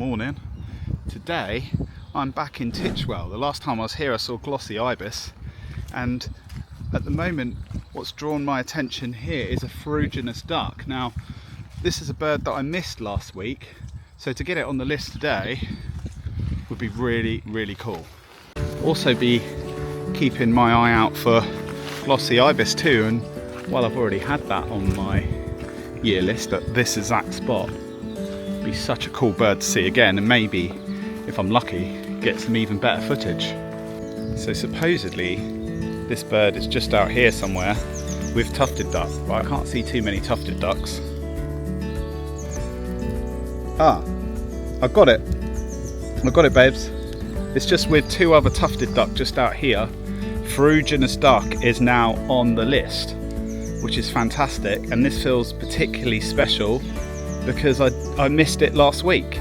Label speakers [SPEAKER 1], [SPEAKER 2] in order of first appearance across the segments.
[SPEAKER 1] Morning. Today I'm back in Titchwell. The last time I was here I saw glossy ibis, and at the moment what's drawn my attention here is a ferruginous duck. Now this is a bird that I missed last week, so to get it on the list today would be really cool. Also be keeping my eye out for glossy ibis too, and while I've already had that on my year list at this exact spot, be such a cool bird to see again, and maybe if I'm lucky get some even better footage. So supposedly this bird is just out here somewhere with tufted duck, but I can't see too many tufted ducks. I've got it babes. It's just with two other tufted duck just out here. Ferruginous duck is now on the list, which is fantastic, and this feels particularly special because I missed it last week.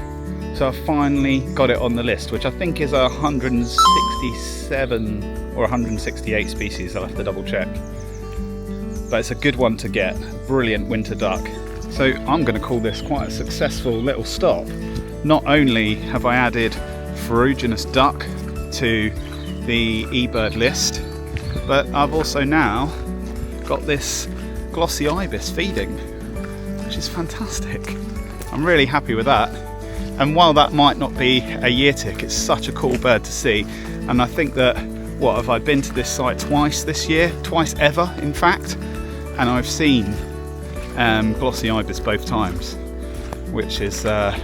[SPEAKER 1] So I finally got it on the list, which I think is 167 or 168 species. I'll have to double check. But it's a good one to get. Brilliant winter duck. So I'm going to call this quite a successful little stop. Not only have I added ferruginous duck to the eBird list, but I've also now got this glossy ibis feeding, which is fantastic. I'm really happy with that. And while that might not be a year tick, it's such a cool bird to see. And I think that, what have I been to this site twice this year? Twice ever, in fact. And I've seen glossy ibis both times, which is a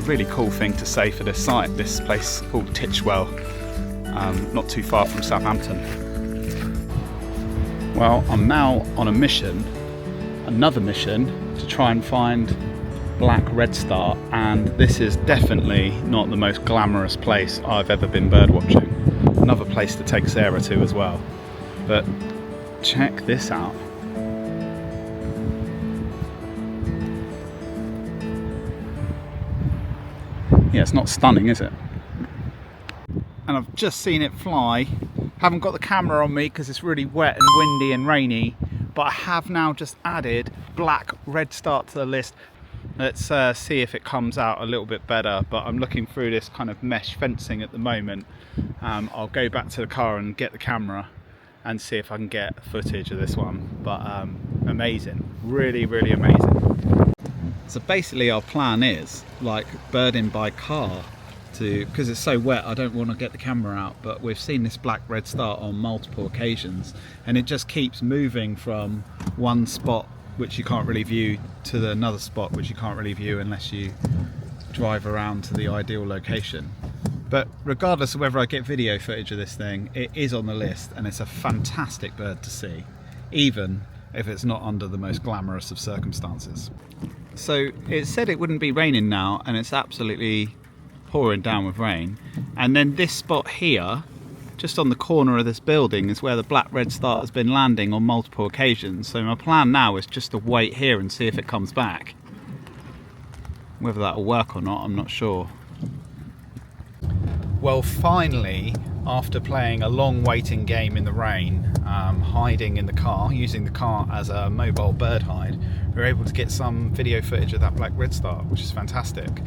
[SPEAKER 1] really cool thing to say for this site. This place called Titchwell, not too far from Southampton. Well, I'm now on a mission, another mission, to try and find black redstart, and this is definitely not the most glamorous place I've ever been bird watching. Another place to take Sarah to as well. But check this out. Yeah, it's not stunning, is it? And I've just seen it fly. Haven't got the camera on me because it's really wet and windy and rainy, but I have now just added black redstart to the list. Let's see if it comes out a little bit better, but I'm looking through this kind of mesh fencing at the moment. I'll go back to the car and get the camera and see if I can get footage of this one. But amazing, really amazing. So basically our plan is like birding by car, because it's so wet I don't want to get the camera out, but we've seen this black redstart on multiple occasions, and it just keeps moving from one spot which you can't really view to another spot which you can't really view unless you drive around to the ideal location. But regardless of whether I get video footage of this thing, it is on the list, and it's a fantastic bird to see, even if it's not under the most glamorous of circumstances. So it said it wouldn't be raining now, and it's absolutely pouring down with rain. And then this spot here, just on the corner of this building, is where the black redstart has been landing on multiple occasions. So my plan now is just to wait here and see if it comes back. Whether that will work or not, I'm not sure. Well, finally, after playing a long waiting game in the rain, hiding in the car, using the car as a mobile bird hide, we were able to get some video footage of that black redstart, which is fantastic.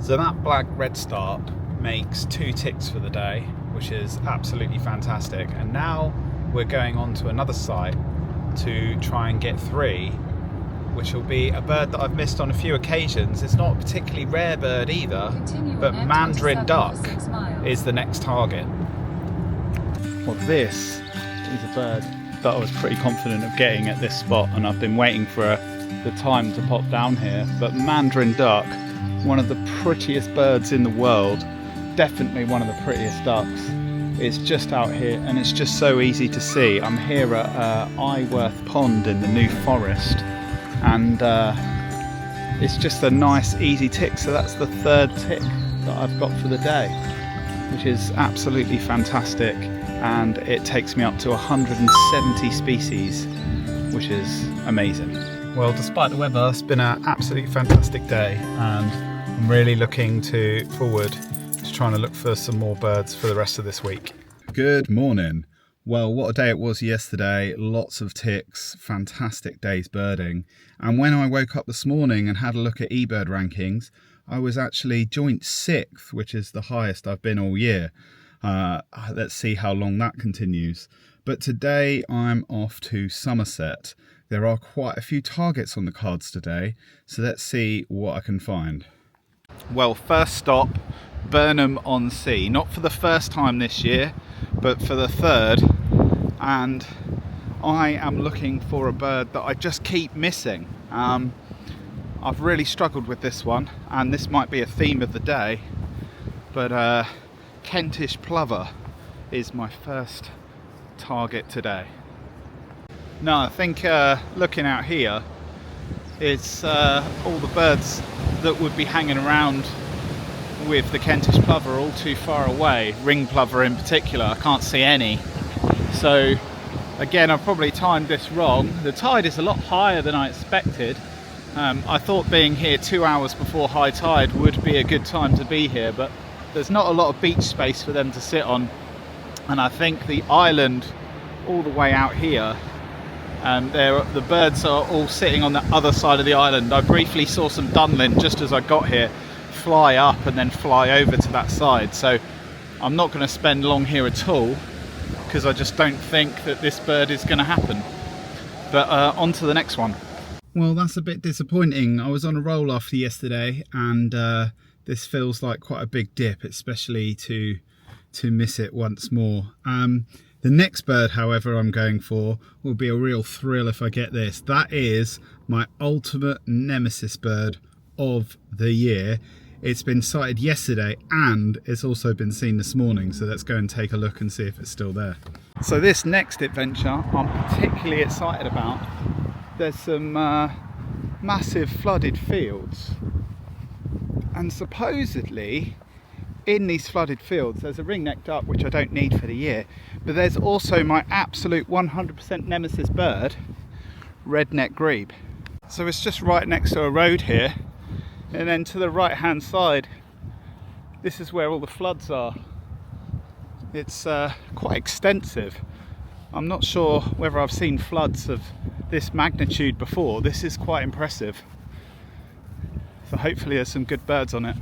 [SPEAKER 1] So that black redstart makes 2 ticks for the day, which is absolutely fantastic. And now we're going on to another site to try and get 3, which will be a bird that I've missed on a few occasions. It's not a particularly rare bird either, but mandarin duck is the next target. Well, this is a bird that I was pretty confident of getting at this spot, and I've been waiting for the time to pop down here. But mandarin duck, one of the prettiest birds in the world, definitely one of the prettiest ducks. It's just out here, and it's just so easy to see. I'm here at Iworth Pond in the New Forest, and it's just a nice easy tick. So that's the 3rd tick that I've got for the day, which is absolutely fantastic, and it takes me up to 170 species, which is amazing. Well, despite the weather, it's been an absolutely fantastic day, and I'm really looking forward to trying to look for some more birds for the rest of this week. Good morning. Well, what a day it was yesterday. Lots of ticks, fantastic day's birding. And when I woke up this morning and had a look at eBird rankings, I was actually joint 6th, which is the highest I've been all year. Let's see how long that continues. But today I'm off to Somerset. There are quite a few targets on the cards today, so let's see what I can find. Well, first stop, Burnham-on-Sea. Not for the first time this year, but for the third. And I am looking for a bird that I just keep missing. I've really struggled with this one, and this might be a theme of the day, but Kentish plover is my first target today. No, I think looking out here, it's all the birds that would be hanging around with the Kentish plover are all too far away. Ring plover in particular, I can't see any. So again, I've probably timed this wrong. The tide is a lot higher than I expected. I thought being here 2 hours before high tide would be a good time to be here, but there's not a lot of beach space for them to sit on. And I think the island all the way out here, the birds are all sitting on the other side of the island. I briefly saw some dunlin just as I got here fly up and then fly over to that side. So I'm not going to spend long here at all, because I just don't think that this bird is going to happen. But on to the next one. Well, that's a bit disappointing. I was on a roll after yesterday, and this feels like quite a big dip, especially to miss it once more. The next bird, however, I'm going for will be a real thrill if I get this. That is my ultimate Nemesis bird of the year. It's been sighted yesterday and it's also been seen this morning, so let's go and take a look and see if it's still there. So this next adventure I'm particularly excited about. There's some massive flooded fields, and supposedly in these flooded fields there's a ring-necked duck, which I don't need for the year, but there's also my absolute 100% Nemesis bird, red-necked grebe. So it's just right next to a road here, and then to the right hand side, this is where all the floods are. It's quite extensive. I'm not sure whether I've seen floods of this magnitude before. This is quite impressive. So hopefully there's some good birds on it.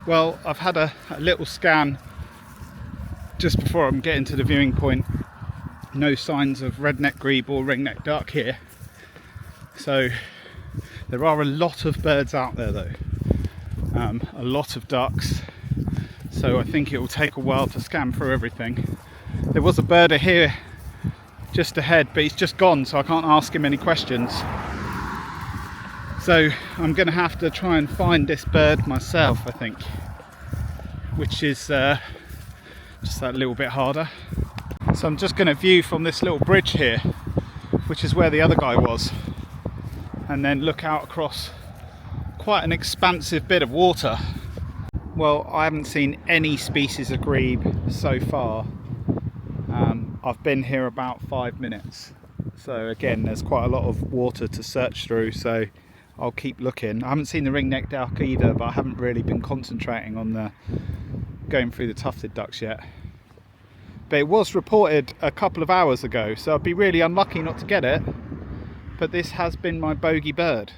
[SPEAKER 1] Well, I've had a little scan just before I'm getting to the viewing point. No signs of red-necked grebe or ring-necked duck here. So there are a lot of birds out there though. A lot of ducks. So I think it will take a while to scan through everything. There was a birder here just ahead, but he's just gone, so I can't ask him any questions. So I'm going to have to try and find this bird myself, I think, which is just that little bit harder. So I'm just going to view from this little bridge here, which is where the other guy was, and then look out across quite an expansive bit of water. Well, I haven't seen any species of grebe so far. I've been here about 5 minutes, so again there's quite a lot of water to search through, so I'll keep looking. I haven't seen the ring-necked duck either, but I haven't really been concentrating on going through the tufted ducks yet. But it was reported a couple of hours ago, so I'd be really unlucky not to get it, but this has been my bogey bird,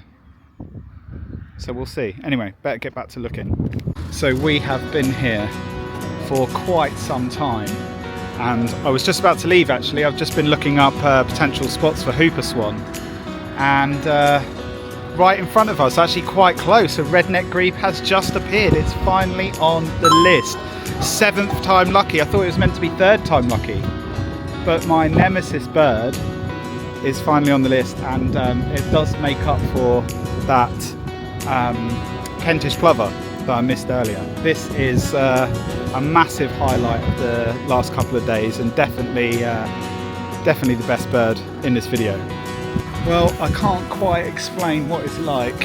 [SPEAKER 1] so we'll see. Anyway, better get back to looking. So we have been here for quite some time, and I was just about to leave actually. I've just been looking up potential spots for hooper swan, and right in front of us, actually quite close, a red-necked grebe has just appeared. It's finally on the list. 7th time lucky. I thought it was meant to be 3rd time lucky, but my Nemesis bird is finally on the list, and it does make up for that Kentish plover that I missed earlier. This is a massive highlight of the last couple of days, and definitely the best bird in this video. Well, I can't quite explain what it's like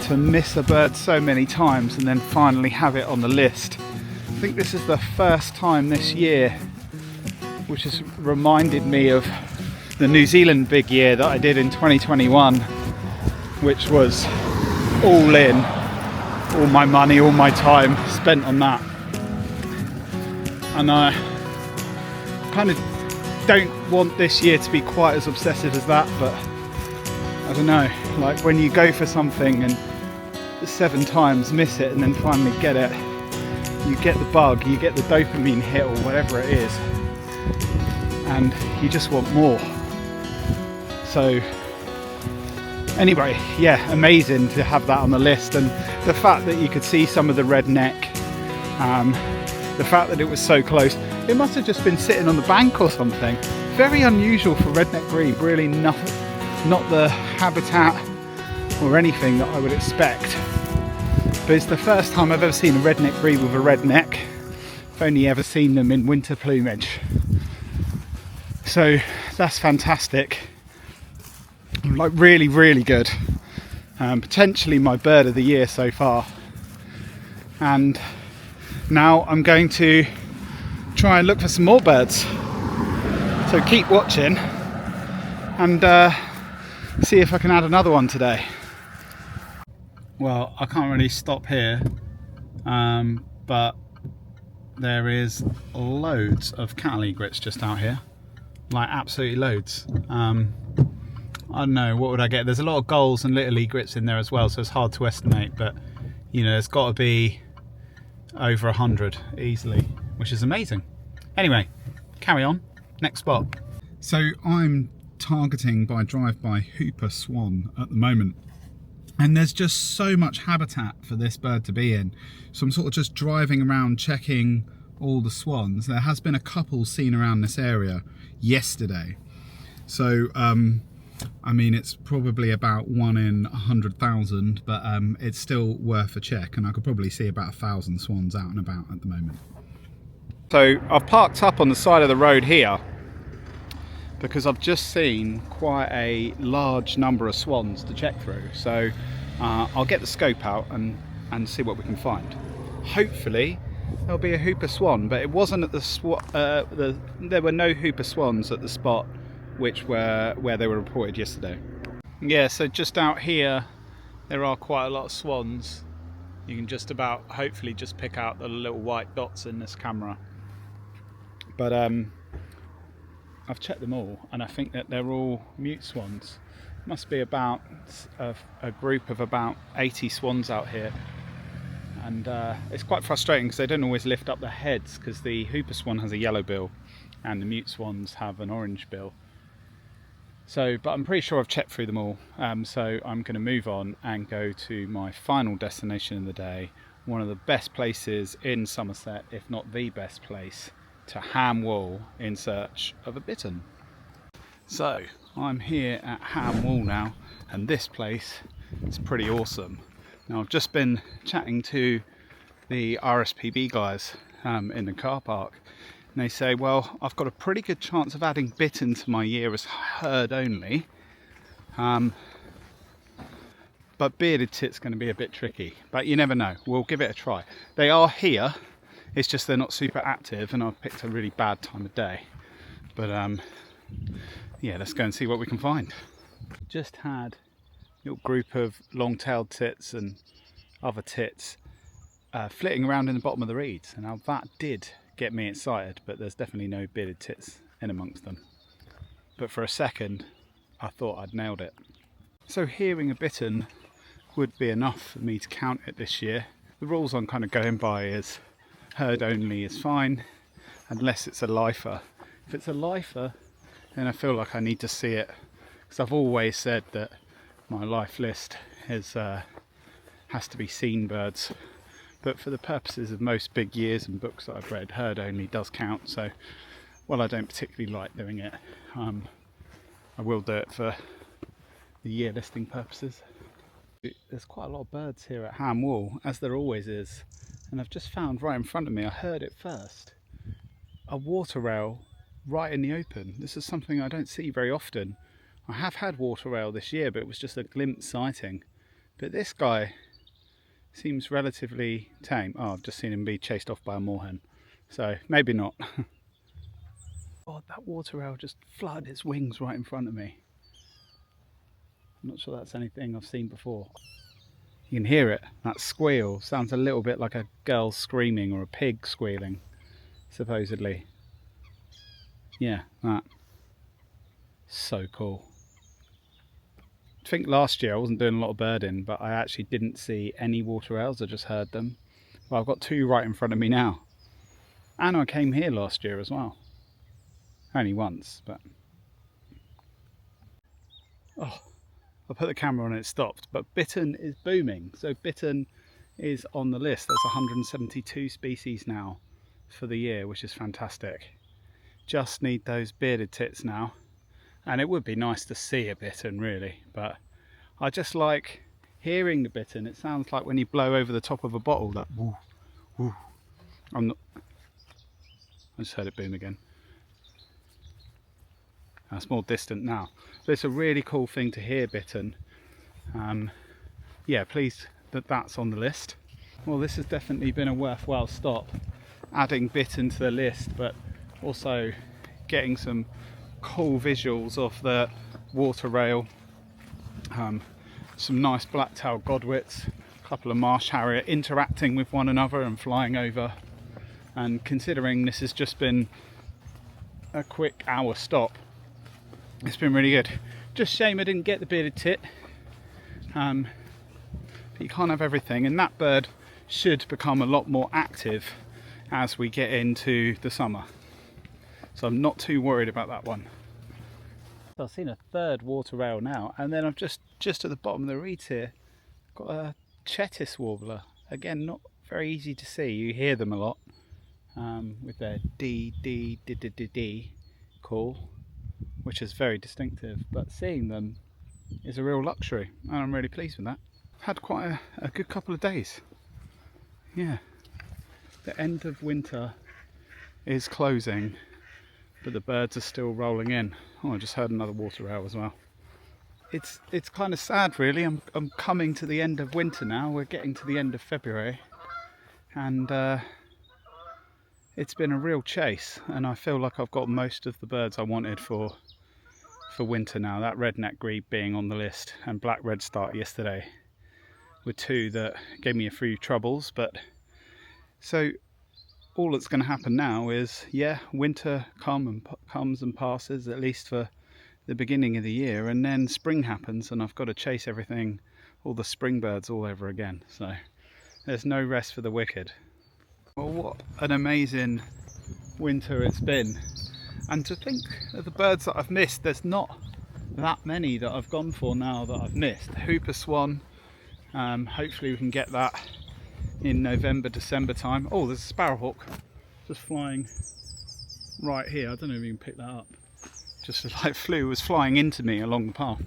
[SPEAKER 1] to miss a bird so many times and then finally have it on the list. I think this is the first time this year, which has reminded me of the New Zealand big year that I did in 2021, which was all in, all my money, all my time spent on that. And I kind of don't want this year to be quite as obsessive as that, but I don't know, like when you go for something and 7 times, miss it, and then finally get it. You get the bug, you get the dopamine hit or whatever it is, and you just want more. So anyway, yeah, amazing to have that on the list. And the fact that you could see some of the redneck, the fact that it was so close, it must have just been sitting on the bank or something. Very unusual for redneck grebe, really nothing, not the habitat or anything that I would expect. But it's the first time I've ever seen a redneck grebe with a red neck. I've only ever seen them in winter plumage. So that's fantastic. Like really, really good. Potentially my bird of the year so far. And now I'm going to try and look for some more birds. So keep watching and see if I can add another one today. Well, I can't really stop here, but there is loads of cattle egrets just out here, like absolutely loads. I don't know, what would I get? There's a lot of gulls and little egrets in there as well, so it's hard to estimate, but you know, there's got to be over 100 easily, which is amazing. Anyway, carry on. Next spot. So I'm targeting by drive-by Hooper Swan at the moment, and there's just so much habitat for this bird to be in. So I'm sort of just driving around checking all the swans. There has been a couple seen around this area yesterday. So I mean, it's probably about 1 in 100,000, but it's still worth a check, and I could probably see about 1,000 swans out and about at the moment. So I've parked up on the side of the road here because I've just seen quite a large number of swans to check through. So I'll get the scope out and see what we can find. Hopefully there'll be a Hooper Swan, but it wasn't at there were no Hooper Swans at the spot where they were reported yesterday. Yeah, so just out here there are quite a lot of swans. You can just about hopefully just pick out the little white dots in this camera. But I've checked them all, and I think that they're all mute swans. Must be about a group of about 80 swans out here, and it's quite frustrating because they don't always lift up their heads, because the Hooper Swan has a yellow bill and the mute swans have an orange bill. So, but I'm pretty sure I've checked through them all, so I'm going to move on and go to my final destination of the day, one of the best places in Somerset, if not the best place, to ham wool in search of a bittern. So I'm here at Ham Wool now, and this place is pretty awesome. Now I've just been chatting to the RSPB guys in the car park, and they say, well, I've got a pretty good chance of adding bittern to my year as herd only, but bearded tit's going to be a bit tricky, but you never know, we'll give it a try. They are here, it's just they're not super active, and I've picked a really bad time of day. But yeah, let's go and see what we can find. Just had a little group of long-tailed tits and other tits flitting around in the bottom of the reeds, and now that did get me excited, but there's definitely no bearded tits in amongst them. But for a second I thought I'd nailed it. So hearing a bittern would be enough for me to count it this year. The rules I'm kind of going by is herd only is fine, unless it's a lifer. If it's a lifer, then I feel like I need to see it, because I've always said that my life list is has to be seen birds. But for the purposes of most big years and books that I've read, herd only does count. So while I don't particularly like doing it, I will do it for the year listing purposes. There's quite a lot of birds here at Ham Wool, as there always is. And I've just found right in front of me, I heard it first, a water rail right in the open. This is something I don't see very often. I have had water rail this year, but it was just a glimpse sighting. But this guy seems relatively tame. Oh, I've just seen him be chased off by a moorhen, so maybe not. Oh, that water rail just flooded its wings right in front of me. I'm not sure that's anything I've seen before. You can hear it, that squeal. Sounds a little bit like a girl screaming or a pig squealing, supposedly. Yeah, that. So cool. I think last year I wasn't doing a lot of birding, but I actually didn't see any water rails, I just heard them. Well, I've got two right in front of me now. And I came here last year as well. Only once, but... Oh, I put the camera on and it stopped, but bittern is booming. So bittern is on the list. That's 172 species now for the year, which is fantastic. Just need those bearded tits now. And it would be nice to see a bittern really, but I just like hearing the bittern. It sounds like when you blow over the top of a bottle, that woo, woo. I just heard it boom again. That's more distant now. But it's a really cool thing to hear bittern. Yeah, pleased that that's on the list. Well, this has definitely been a worthwhile stop. Adding bittern to the list, but also getting some cool visuals of the water rail, some nice black-tailed godwits, a couple of marsh harrier interacting with one another and flying over. And considering this has just been a quick hour stop, it's been really good. Just shame I didn't get the bearded tit, but you can't have everything, and that bird should become a lot more active as we get into the summer. So I'm not too worried about that one. So I've seen a third water rail now, and then I've just at the bottom of the reeds here got a Chettis warbler. Again, not very easy to see. You hear them a lot with their D call, which is very distinctive. But seeing them is a real luxury, and I'm really pleased with that. Had quite a good couple of days. Yeah, the end of winter is closing, but the birds are still rolling in. Oh, I just heard another water rail as well. It's kind of sad really. I'm coming to the end of winter now. We're getting to the end of February, and it's been a real chase, and I feel like I've got most of the birds I wanted for winter now. That redneck grebe being on the list and black redstart yesterday were two that gave me a few troubles, but so all that's going to happen now is, yeah, winter comes and passes, at least for the beginning of the year, and then spring happens and I've got to chase everything, all the spring birds all over again. So there's no rest for the wicked. Well, what an amazing winter it's been, and to think of the birds that I've missed, there's not that many that I've gone for now that I've missed. Hooper swan, hopefully we can get that in November, December time. Oh, there's a sparrowhawk just flying right here. I don't know if you can pick that up. Just like was flying into me along the path.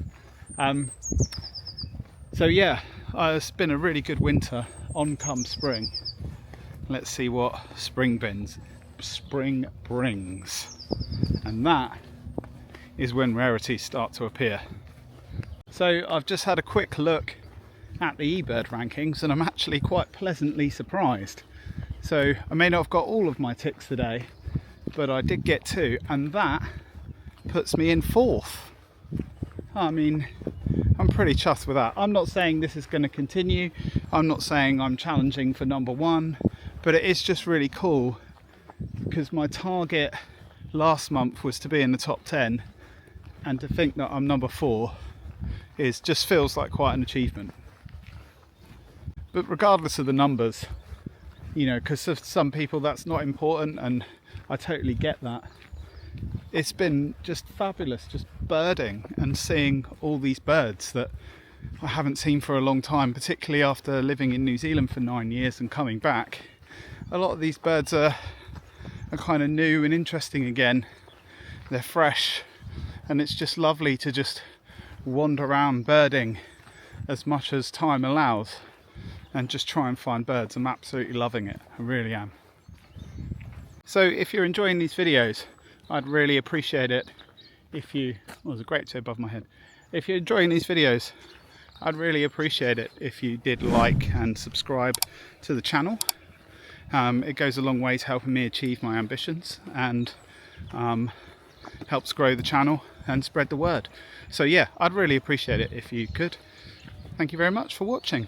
[SPEAKER 1] So yeah, it's been a really good winter. On come spring. Let's see what spring brings. And that is when rarities start to appear. So I've just had a quick look at the eBird rankings, and I'm actually quite pleasantly surprised. So I may not have got all of my ticks today, but I did get two, and that puts me in 4th. I mean, I'm pretty chuffed with that. I'm not saying this is going to continue. I'm not saying I'm challenging for number 1, but it is just really cool because my target last month was to be in the top 10, and to think that I'm number 4 just feels like quite an achievement. But regardless of the numbers, you know, because of some people that's not important, and I totally get that. It's been just fabulous, just birding and seeing all these birds that I haven't seen for a long time, particularly after living in New Zealand for 9 years and coming back. A lot of these birds are kind of new and interesting again. They're fresh, and it's just lovely to just wander around birding as much as time allows and just try and find birds. I'm absolutely loving it, I really am. So if you're enjoying these videos, I'd really appreciate it if you, oh, there's a great toe above my head. If you're enjoying these videos, I'd really appreciate it if you did like and subscribe to the channel. It goes a long way to helping me achieve my ambitions, and helps grow the channel and spread the word. So yeah, I'd really appreciate it if you could. Thank you very much for watching.